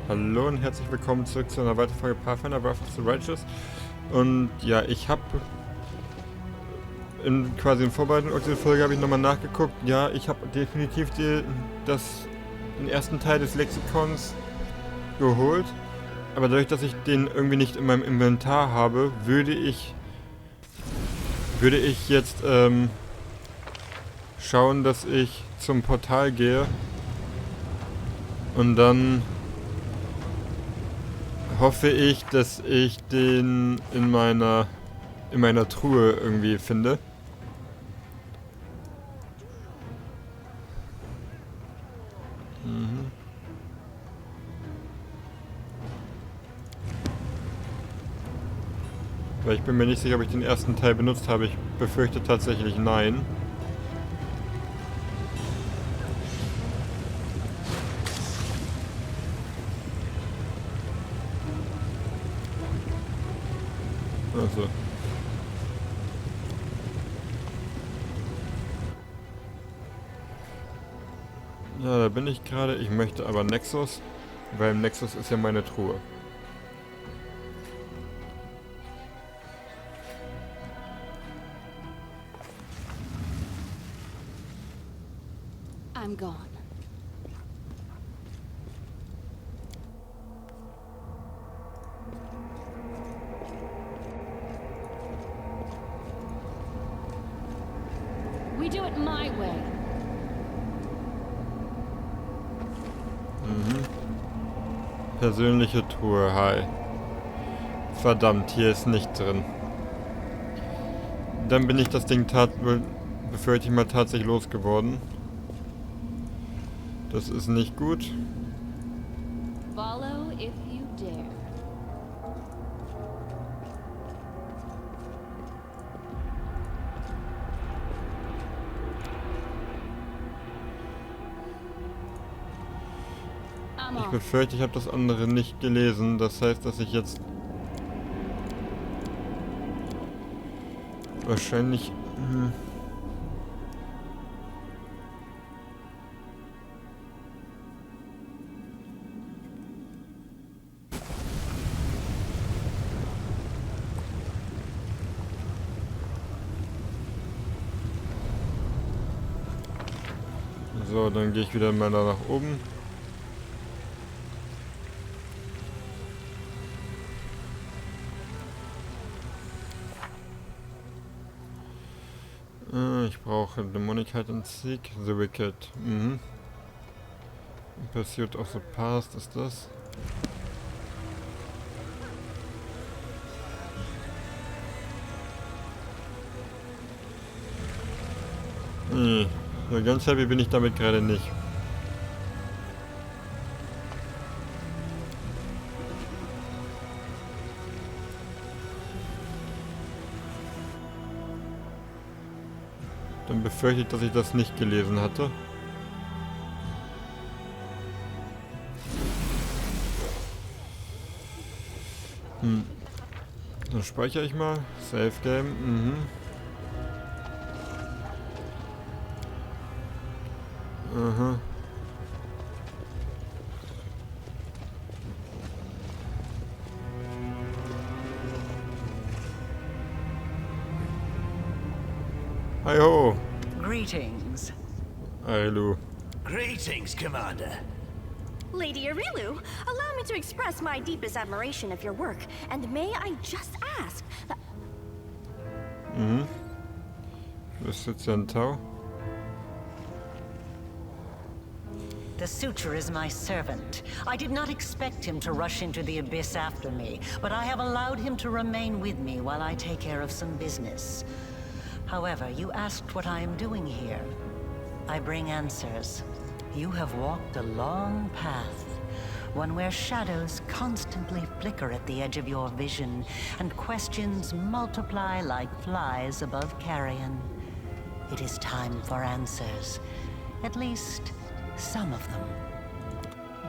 Hallo und herzlich willkommen zurück zu einer weiteren Folge Pathfinder the Righteous. Und ja, ich habe quasi in Vorbereitung auf diese Folge habe ich nochmal nachgeguckt. Ja, ich habe definitiv den ersten Teil des Lexikons geholt. Aber dadurch, dass ich den irgendwie nicht in meinem Inventar habe, würde ich jetzt schauen, dass ich zum Portal gehe und dann hoffe ich, dass ich den in meiner Truhe irgendwie finde. Weil ich bin mir nicht sicher, ob ich den ersten Teil benutzt habe. Ich befürchte tatsächlich nein. Also. Ja, da bin ich gerade. Ich möchte aber Nexus, weil Nexus ist ja meine Truhe. I'm gone. We do it my way. Persönliche Truhe, hi. Verdammt, hier ist nicht drin. Dann bin ich das Ding befürchte ich mal tatsächlich losgeworden. Das ist nicht gut. Follow if you dare. Ich befürchte, ich habe das andere nicht gelesen. Das heißt, dass ich jetzt wahrscheinlich... So, dann gehe ich wieder mal da nach oben. Ich brauche Demonic Hide and Seek, The Wicked. Pursuit of the Past ist das. So ganz happy bin ich damit gerade nicht. Dann befürchte ich, dass ich das nicht gelesen hatte. Dann speichere ich mal. Save Game. Aha. Hi ho. Greetings. Ailu. Greetings, Commander. Lady Arilu, allow me to express my deepest admiration of your work, and may I just ask... Das ist jetzt ja ein Tau. The Suture is my servant. I did not expect him to rush into the abyss after me, but I have allowed him to remain with me while I take care of some business. However, you asked what I am doing here. I bring answers. You have walked a long path, one where shadows constantly flicker at the edge of your vision, and questions multiply like flies above carrion. It is time for answers. At least, some of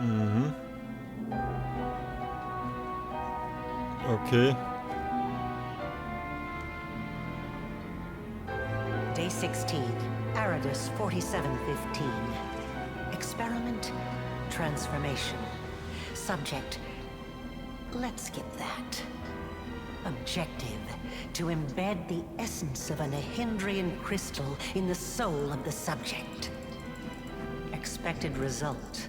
them. Okay. Day 16, Aridus 4715. Experiment, transformation. Subject, let's skip that. Objective, to embed the essence of a Nahindrian crystal in the soul of the subject. Expected result.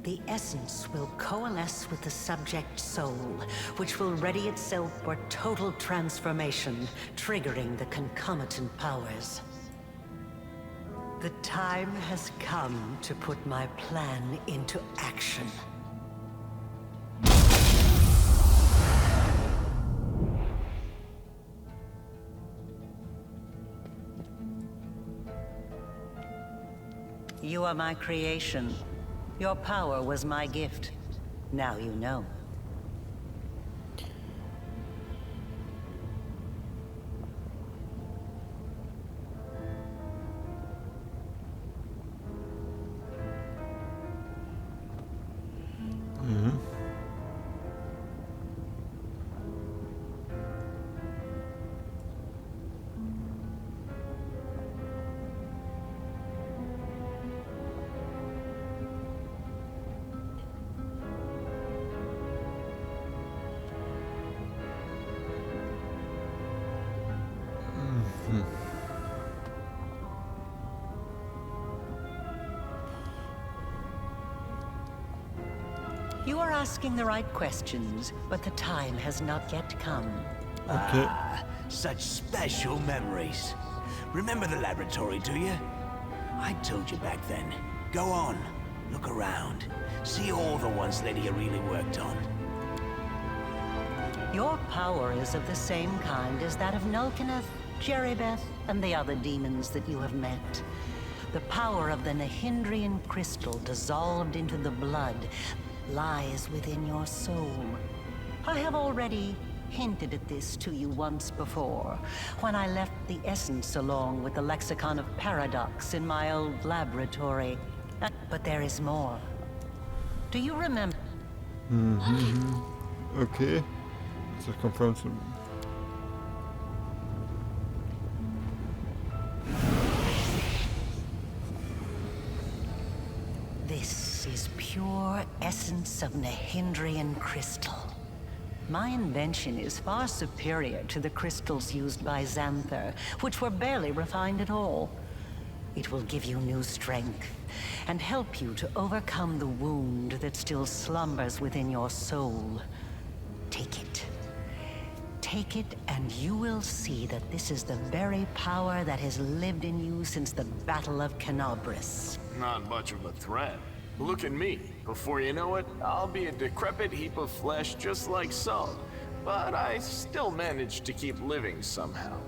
The essence will coalesce with the subject's soul, which will ready itself for total transformation, triggering the concomitant powers. The time has come to put my plan into action. You are my creation. Your power was my gift. Now you know. You are asking the right questions, but the time has not yet come. Okay. Ah, such special memories. Remember the laboratory, do you? I told you back then. Go on, look around. See all the ones Lydia really worked on. Your power is of the same kind as that of Nulkineth, Jerrybeth, and the other demons that you have met. The power of the Nahindrian crystal dissolved into the blood lies within your soul. I have already hinted at this to you once before, when I left the essence along with the lexicon of paradox in my old laboratory. But there is more. Do you remember? Okay. Das confirms. This is pure essence of Nahindrian crystal. My invention is far superior to the crystals used by Xanther, which were barely refined at all. It will give you new strength and help you to overcome the wound that still slumbers within your soul. Take it. Take it, and you will see that this is the very power that has lived in you since the Battle of Canabris. Not much of a threat. Look at me. Before you know it, I'll be a decrepit heap of flesh just like some. But I still managed to keep living somehow.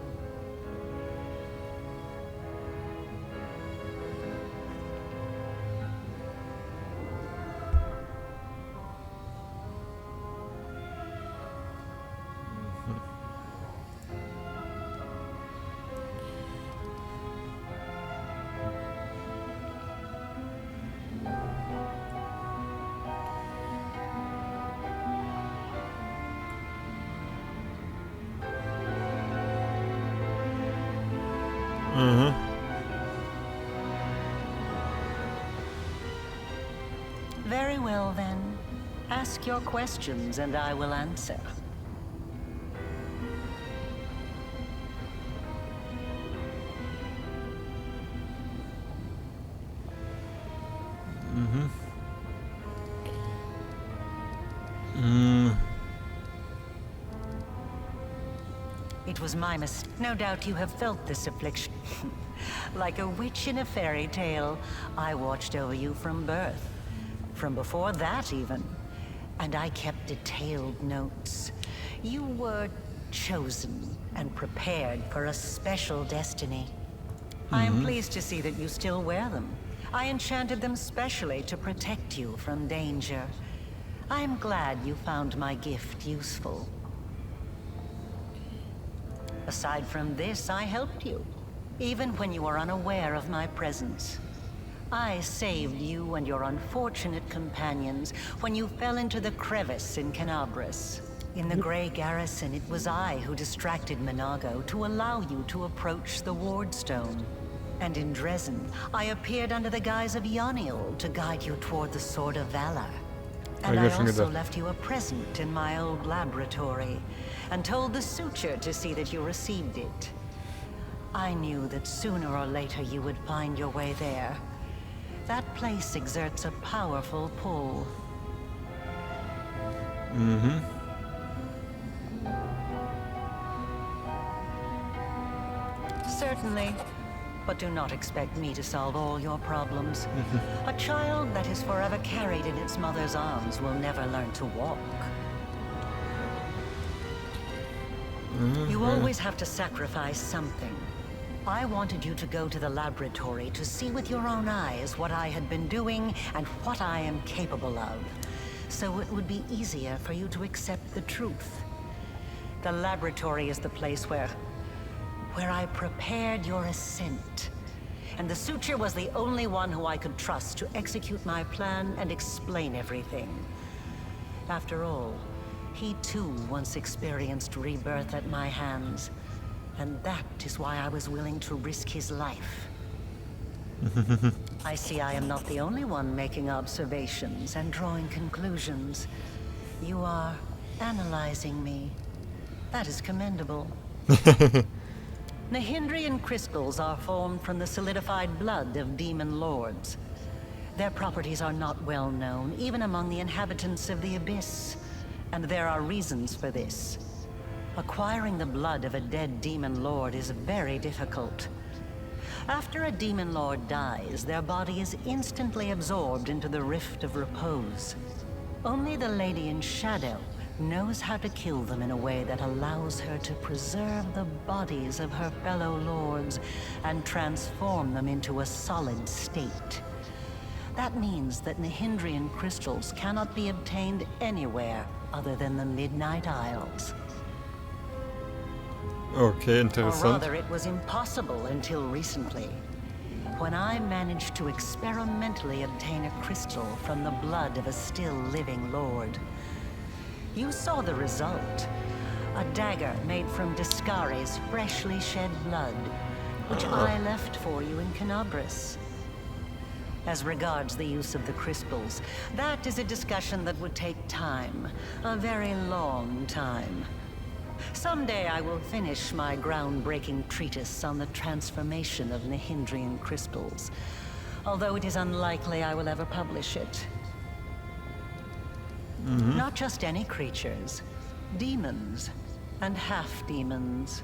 Very well, then. Ask your questions and I will answer. It was my mistake. No doubt you have felt this affliction. Like a witch in a fairy tale, I watched over you from birth. From before that, even. And I kept detailed notes. You were chosen and prepared for a special destiny. I am pleased to see that you still wear them. I enchanted them specially to protect you from danger. I am glad you found my gift useful. Aside from this, I helped you, even when you were unaware of my presence. I saved you and your unfortunate companions when you fell into the crevice in Canabris. In the Grey Garrison, it was I who distracted Minago to allow you to approach the Wardstone. And in Dresden, I appeared under the guise of Yoniel to guide you toward the Sword of Valor. And ich I mir schon also gedacht. left you a present in my old laboratory and told the suture to see that you received it. I knew that sooner or later you would find your way there. That place exerts a powerful pull. Certainly, but do not expect me to solve all your problems. A child that is forever carried in its mother's arms will never learn to walk. You always have to sacrifice something. I wanted you to go to the laboratory to see with your own eyes what I had been doing and what I am capable of, so it would be easier for you to accept the truth. The laboratory is the place where I prepared your ascent. And the suture was the only one who I could trust to execute my plan and explain everything. After all, he too once experienced rebirth at my hands. And that is why I was willing to risk his life. I see I am not the only one making observations and drawing conclusions. You are analyzing me. That is commendable. Nihindrian crystals are formed from the solidified blood of demon lords. Their properties are not well known, even among the inhabitants of the Abyss. And there are reasons for this. Acquiring the blood of a dead demon lord is very difficult. After a demon lord dies, their body is instantly absorbed into the Rift of Repose. Only the Lady in Shadow knows how to kill them in a way that allows her to preserve the bodies of her fellow lords and transform them into a solid state. That means that Nihindrian crystals cannot be obtained anywhere other than the Midnight Isles. Okay, Or interessant. rather, it was impossible until recently, when I managed to experimentally obtain a crystal from the blood of a still living lord. You saw the result. A dagger made from Discari's freshly shed blood, which I left for you in Canabris. As regards the use of the crystals, that is a discussion that would take time. A very long time. Someday I will finish my groundbreaking treatise on the transformation of Nihindrian crystals, although it is unlikely I will ever publish it. Not just any creatures, demons and half-demons.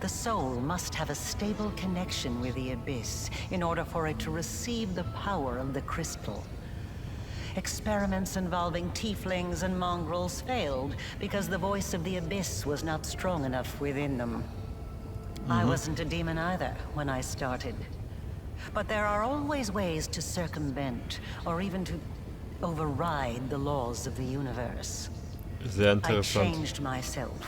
The soul must have a stable connection with the Abyss in order for it to receive the power of the crystal. Experiments involving tieflings and mongrels failed because the voice of the Abyss was not strong enough within them. I wasn't a demon either when I started. But there are always ways to circumvent or even to override the laws of the universe. Sehr I interessant. changed myself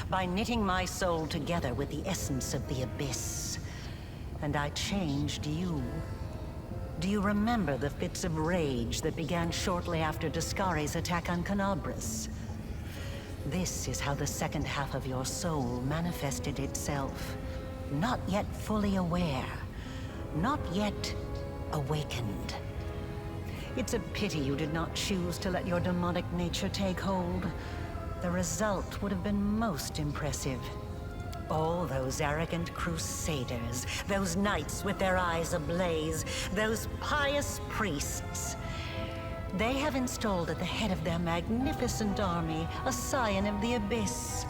by knitting my soul together with the essence of the Abyss. And I changed you. Do you remember the fits of rage that began shortly after Discari's attack on Canabris? This is how the second half of your soul manifested itself. Not yet fully aware. Not yet awakened. It's a pity you did not choose to let your demonic nature take hold. The result would have been most impressive. All those arrogant crusaders, those knights with their eyes ablaze, those pious priests. They have installed at the head of their magnificent army a scion of the Abyss,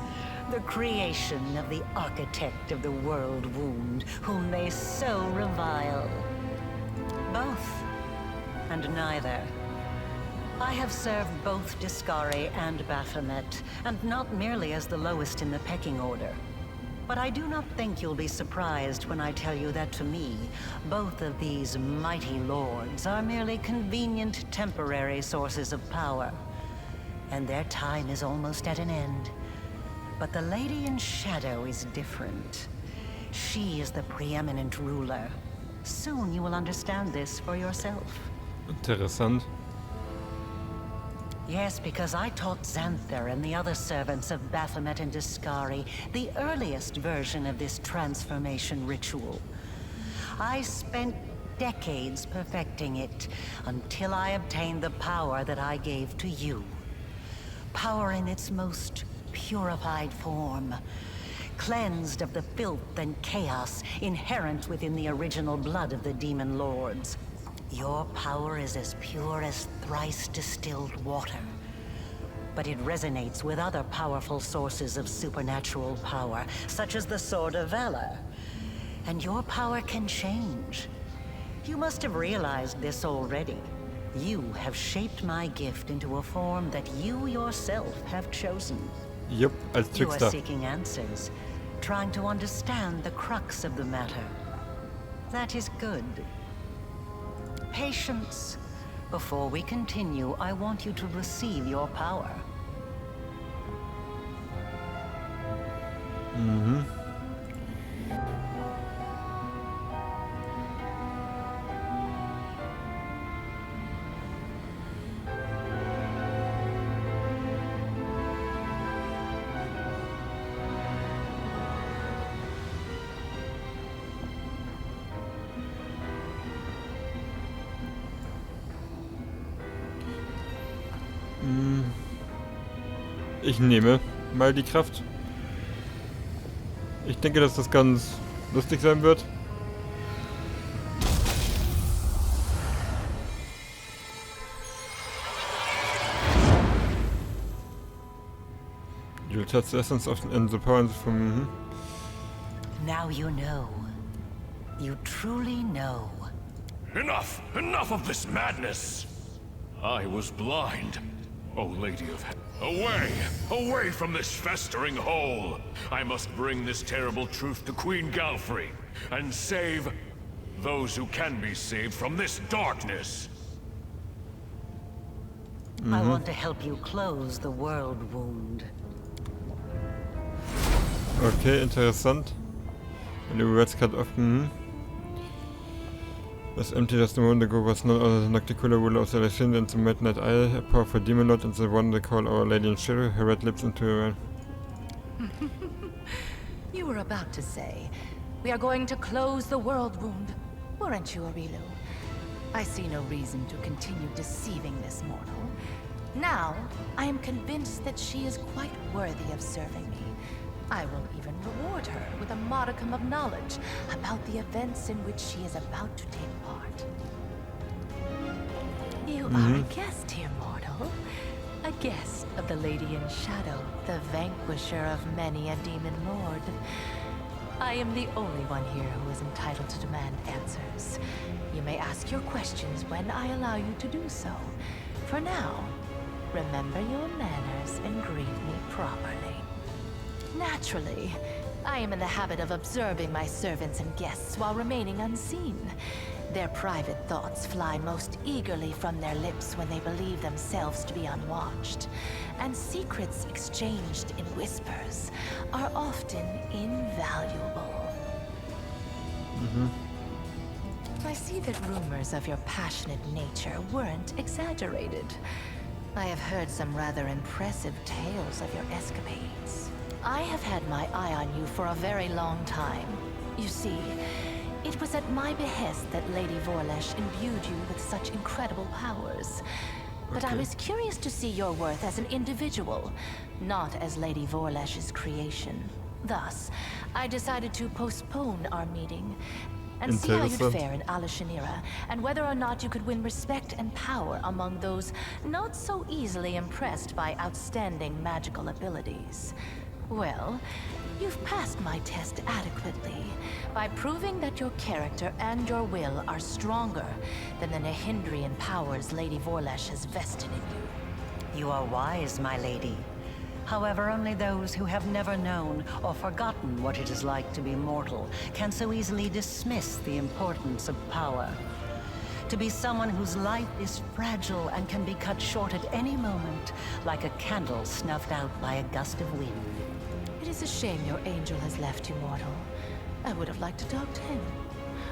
the creation of the architect of the world wound, whom they so revile. Both, and neither. I have served both Discari and Baphomet, and not merely as the lowest in the pecking order. But I do not think you'll be surprised when I tell you that to me, both of these mighty lords are merely convenient temporary sources of power. And their time is almost at an end. But the Lady in Shadow is different. She is the preeminent ruler. Soon you will understand this for yourself. Interessant. Yes, because I taught Xanther and the other servants of Baphomet and Discari the earliest version of this transformation ritual. I spent decades perfecting it, until I obtained the power that I gave to you. Power in its most purified form, cleansed of the filth and chaos inherent within the original blood of the demon lords. Your power is as pure as thrice distilled water, but it resonates with other powerful sources of supernatural power, such as the Sword of Valor. And your power can change. You must have realized this already. You have shaped my gift into a form that you yourself have chosen. Jupp, als You are Trickster. seeking answers, trying to understand the crux of the matter. That is good. Patience. Before we continue, I want you to receive your power. Ich nehme mal die Kraft. Ich denke, dass das ganz lustig sein wird. You'll touch the essence of and the power from... Now you know. You truly know. Enough! Enough of this madness! I was blind. O Lady of Heaven. Away! Away from this festering hole! I must bring this terrible truth to Queen Galfrey, and save those who can be saved from this darkness! I want to help you close the world wound. Okay, interessant. Eine Rewards-Card offen. Was empty does the wonder go was none other than Nocticula, ruler of the Legend and the Midnight Isle, a powerful demon lord and the one they call Our Lady in Shadow, her red lips into a... You were about to say, we are going to close the world wound, weren't you, Arilu? I see no reason to continue deceiving this mortal. Now, I am convinced that she is quite worthy of serving me. I will even reward her with a modicum of knowledge about the events in which she is about to take part. You are a guest here, mortal. A guest of the Lady in Shadow, the vanquisher of many a demon lord. I am the only one here who is entitled to demand answers. You may ask your questions when I allow you to do so. For now, remember your manners and greet me properly. Naturally, I am in the habit of observing my servants and guests while remaining unseen. Their private thoughts fly most eagerly from their lips when they believe themselves to be unwatched, and secrets exchanged in whispers are often invaluable. I see that rumors of your passionate nature weren't exaggerated. I have heard some rather impressive tales of your escapades. I have had my eye on you for a very long time. You see, it was at my behest that Lady Vorlesh imbued you with such incredible powers. But I was curious to see your worth as an individual, not as Lady Vorlesh's creation. Thus, I decided to postpone our meeting and see how you'd fare in Alashanira, and whether or not you could win respect and power among those not so easily impressed by outstanding magical abilities. Well, you've passed my test adequately by proving that your character and your will are stronger than the Nehindrian powers Lady Vorlesh has vested in you. You are wise, my lady. However, only those who have never known or forgotten what it is like to be mortal can so easily dismiss the importance of power. To be someone whose life is fragile and can be cut short at any moment, like a candle snuffed out by a gust of wind. It is a shame your angel has left you, mortal. I would have liked to talk to him.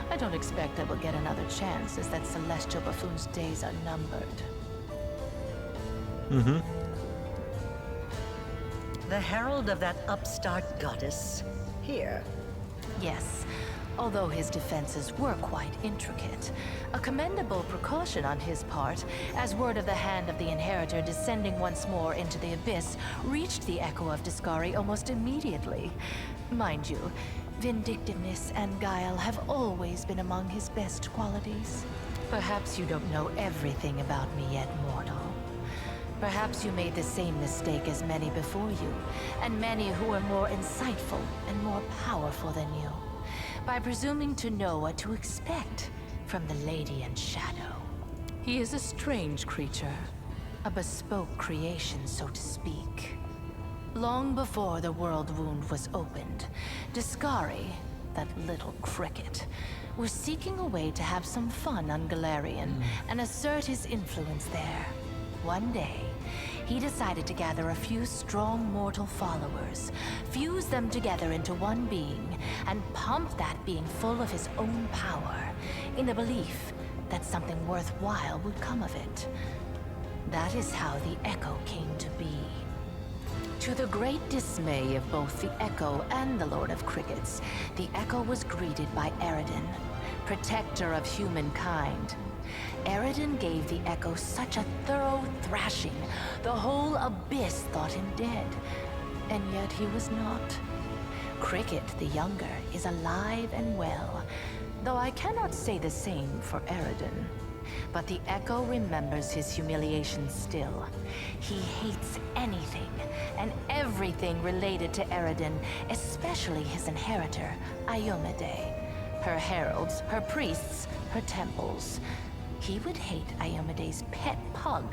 I don't expect I will get another chance, as that celestial buffoon's days are numbered. The herald of that upstart goddess? Here. Yes, although his defenses were quite intricate. A commendable precaution on his part, as word of the hand of the Inheritor descending once more into the abyss reached the Echo of Discari almost immediately. Mind you, vindictiveness and guile have always been among his best qualities. Perhaps you don't know everything about me yet, mortal. Perhaps you made the same mistake as many before you, and many who were more insightful and more powerful than you, by presuming to know what to expect from the Lady in Shadow. He is a strange creature, a bespoke creation, so to speak. Long before the world wound was opened, Discari, that little cricket, was seeking a way to have some fun on Galarian and assert his influence there. One day, he decided to gather a few strong mortal followers, fuse them together into one being, and pump that being full of his own power, in the belief that something worthwhile would come of it. That is how the Echo came to be. To the great dismay of both the Echo and the Lord of Crickets, the Echo was greeted by Eridan, protector of humankind. Eridan gave the Echo such a thorough thrashing, the whole abyss thought him dead. And yet he was not. Cricket, the younger, is alive and well, though I cannot say the same for Eridan. But the Echo remembers his humiliation still. He hates anything and everything related to Eridan, especially his inheritor, Iomedae. Her heralds, her priests, her temples. He would hate Iomedae's pet pug,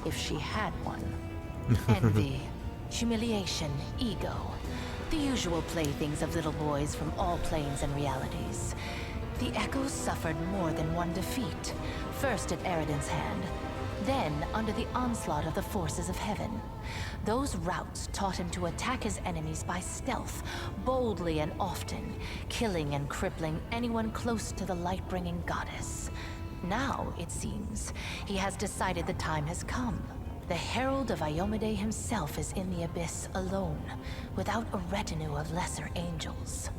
if she had one. Envy, humiliation, ego. The usual playthings of little boys from all planes and realities. The Echoes suffered more than one defeat. First at Eridan's hand, then under the onslaught of the forces of heaven. Those routes taught him to attack his enemies by stealth, boldly and often, killing and crippling anyone close to the light-bringing goddess. Now, it seems, he has decided the time has come. The Herald of Iomedae himself is in the abyss alone, without a retinue of lesser angels.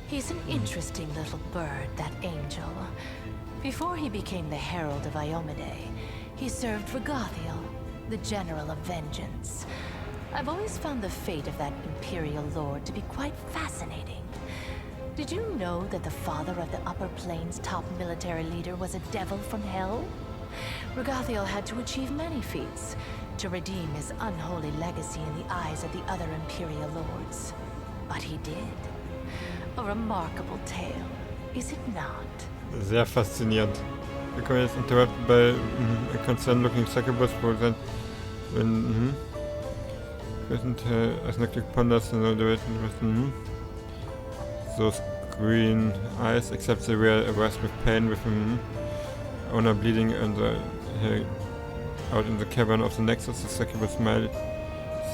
He's an interesting little bird, that angel. Before he became the Herald of Iomedae, he served Regathiel, the General of Vengeance. I've always found the fate of that Imperial Lord to be quite fascinating. Did you know that the father of the Upper Plains' top military leader was a devil from hell? Regathiel had to achieve many feats to redeem his unholy legacy in the eyes of the other Imperial Lords. But he did. A remarkable tale, is it not? Sehr faszinierend. Wir kommen jetzt interrupt bei a concerned looking succubus present when present as Noctic ponders and all the written those green eyes, except they were arrested with pain, with owner bleeding and out in the cavern of the nexus. The succubus smile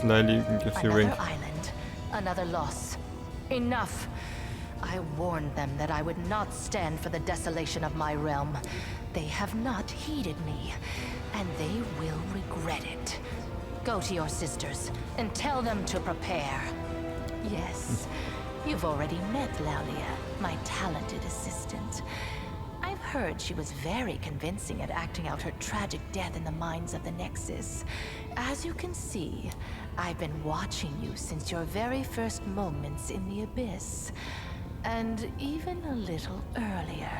slyly and gives you a wink. Another island, another loss. Enough. I warned them that I would not stand for the desolation of my realm. They have not heeded me, and they will regret it. Go to your sisters and tell them to prepare. Yes, you've already met Laulia, my talented assistant. I've heard she was very convincing at acting out her tragic death in the minds of the Nexus. As you can see, I've been watching you since your very first moments in the Abyss. And even a little earlier.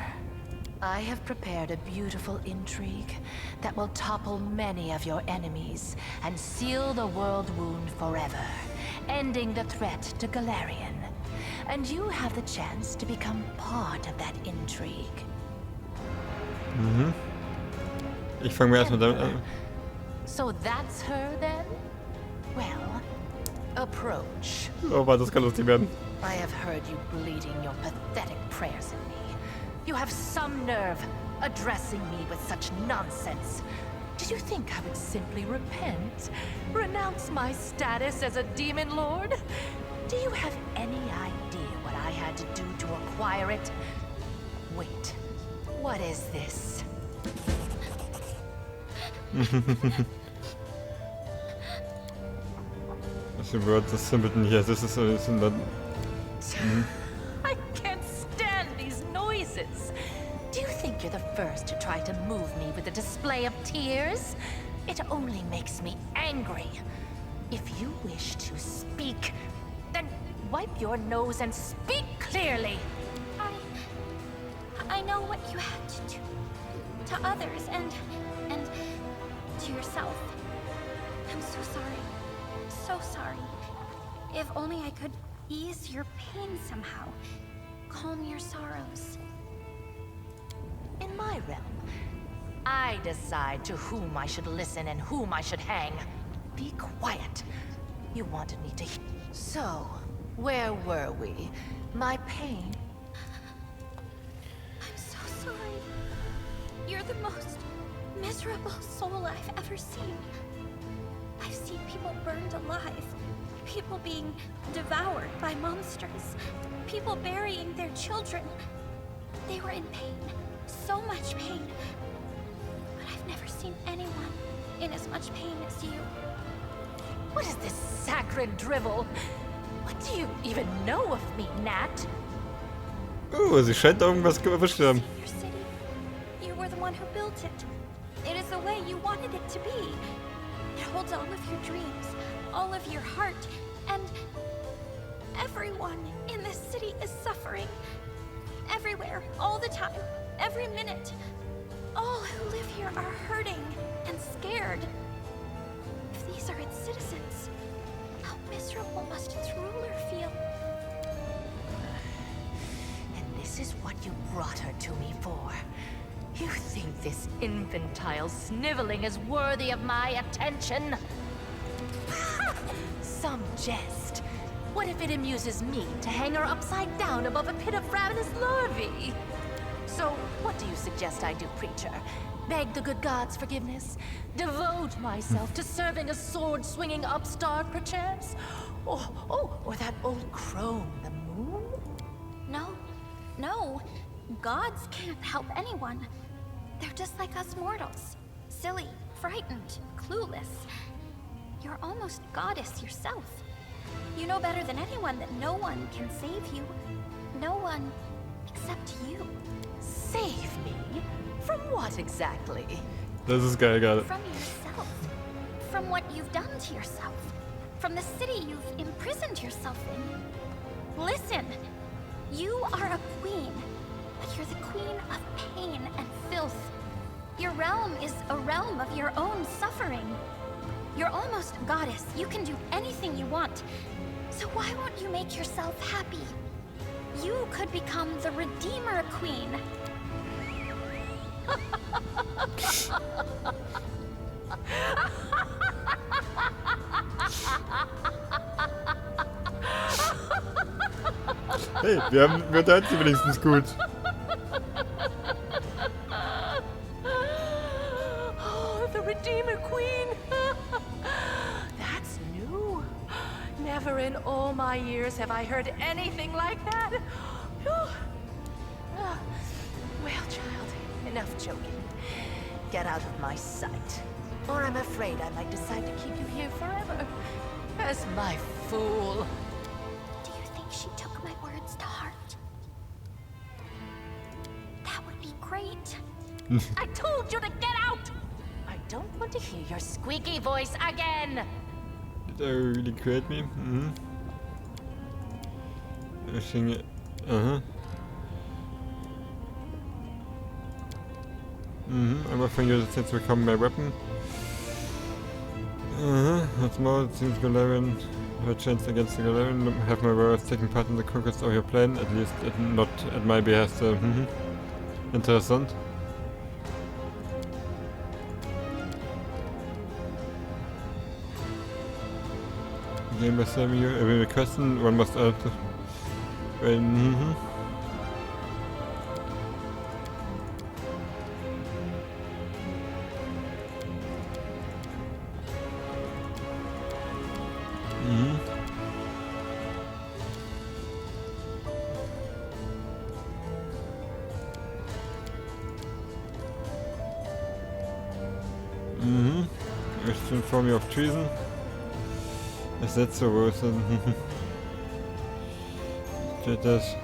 I have prepared a beautiful intrigue that will topple many of your enemies and seal the world wound forever, ending the threat to Galarian. And you have the chance to become part of that intrigue. Ich fange mir erstmal damit an. So that's her then? Well, approach. Oh, war das kann lustig werden. I have heard you bleeding your pathetic prayers at me. You have some nerve addressing me with such nonsense. Did you think I would simply repent? Renounce my status as a demon lord? Do you have any idea what I had to do to acquire it? Wait, what is this? The word, the simpleton here, this is in that... I can't stand you're the first to try to move me with a display of tears. It only makes me angry. If you wish to speak, then wipe your nose and speak clearly. I know what you had to do to others and to yourself. I'm so sorry. So sorry. If only I could ease your pain somehow. Calm your sorrows. In my realm, I decide to whom I should listen and whom I should hang. Be quiet. You wanted me to... So, where were we? My pain... I'm so sorry. You're the most miserable soul I've ever seen. I've seen people burned alive. People being devoured by monsters. People burying their children. They were in pain. So much pain. But I've never seen anyone in as much pain as you. What is this saccharine drivel? What do you even know of me, Nat? Oh, sie scheint irgendwas erwischt zu haben. Your city. You were the one who built it. It is the way you wanted it to be. It holds all of your dreams, all of your heart, and everyone in this city is suffering. Everywhere, all the time, every minute. All who live here are hurting and scared. If these are its citizens, how miserable must its ruler feel? And this is what you brought her to me for. You think this infantile sniveling is worthy of my attention? Some jest. What if it amuses me to hang her upside down above a pit of ravenous larvae? So, what do you suggest I do, preacher? Beg the good gods' forgiveness? Devote myself to serving a sword-swinging upstart, perchance? Or that old crone, the moon? No. Gods can't help anyone. They're just like us mortals. Silly, frightened, clueless. You're almost goddess yourself. You know better than anyone that no one can save you. No one except you. Save me? From what exactly? Das ist geil gerade. From yourself. From what you've done to yourself. From the city you've imprisoned yourself in. Listen, you are a queen, but you're the queen of pain and filth. Your realm is a realm of your own suffering. You're almost a goddess. You can do anything you want. So why won't you make yourself happy? You could become the Redeemer Queen. Hey, wir unterhalten sie wenigstens gut. Oh, the Redeemer Queen! That's new. Never in all my years have I heard anything like that. Well, child, enough joking. Get out of my sight, or I'm afraid I might decide to keep you here forever as my fool. Do you think she took my words to heart? That would be great. I told you to get out! I don't want to hear your squeaky voice again! Did that really create me? Everything... I'm offering you the chance to become my weapon. Once more, it seems Galarian have a chance against the Galarian. Have my warriors taken part in the conquest of your plan, at least not at my behest. Interessant. Game by serving you every request, one must alter. Wish to inform you of treason. Is that so worth it? Steht das?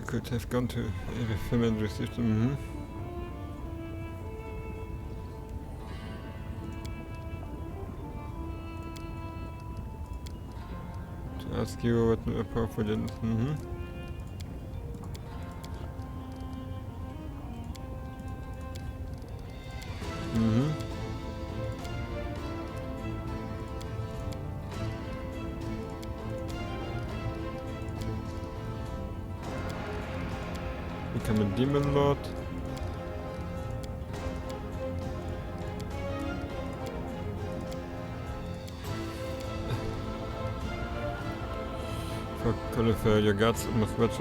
Could have gone to every film and received. To ask you what appropriate. Become a demon lord. For qualify your guts must match.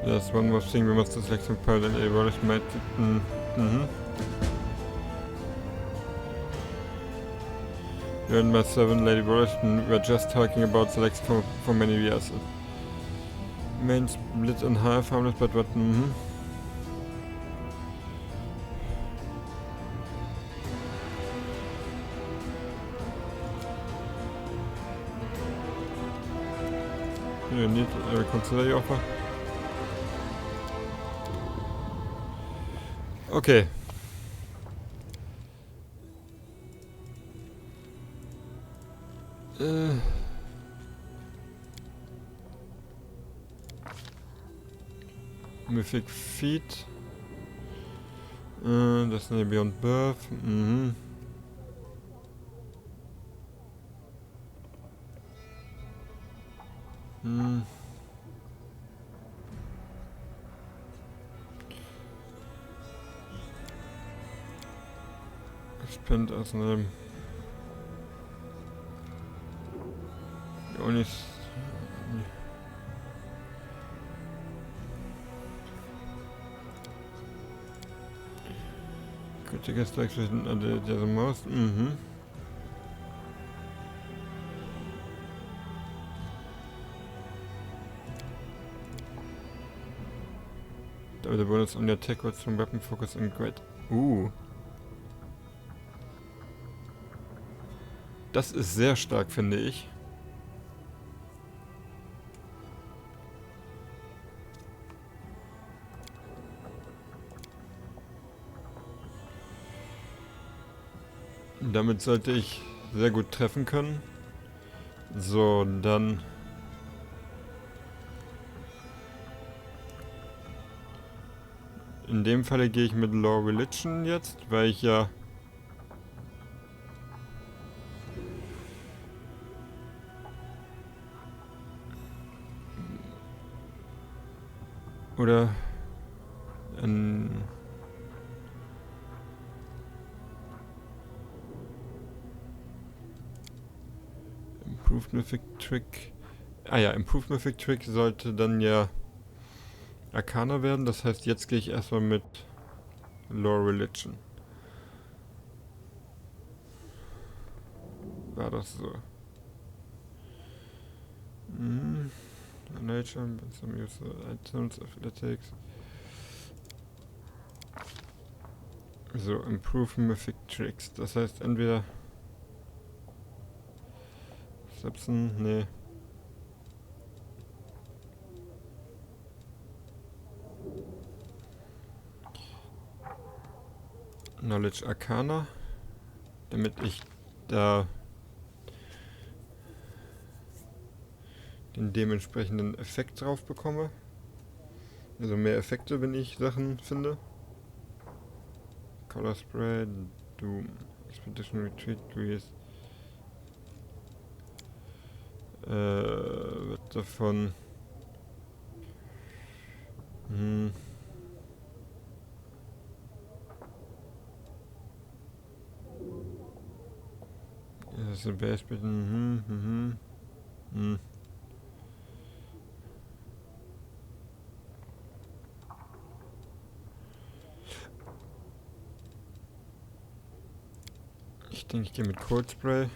There's one more thing we must select some part and abolish might. You and my servant Lady Boris were just talking about selects for many years. Main split in half, harmless, but what? You need to reconsider your offer. Okay. Mythic Feet. Destiny Beyond Birth. Spend aus einem only critical strikes the most. The bonus on the attack was from weapon focus and great. Das ist sehr stark, finde ich. Damit sollte ich sehr gut treffen können. So, dann... In dem Falle gehe ich mit Law Religion jetzt, weil ich ja... Oder... Improved Mythic Trick... Improved Mythic Trick sollte dann ja Arcana werden. Das heißt, jetzt gehe ich erstmal mit Lore Religion. War das so? Nature, some use items, athletics. So, Improve Mythic Tricks. Das heißt, entweder Sepsen, nee. Knowledge Arcana, damit ich da den dementsprechenden Effekt drauf bekomme. Also mehr Effekte, wenn ich Sachen finde. Color Spray, Doom, Expedition Retreat, Grease. Wird davon... ist ein Base bitte. Ich denke, ich gehe mit Cold Spray.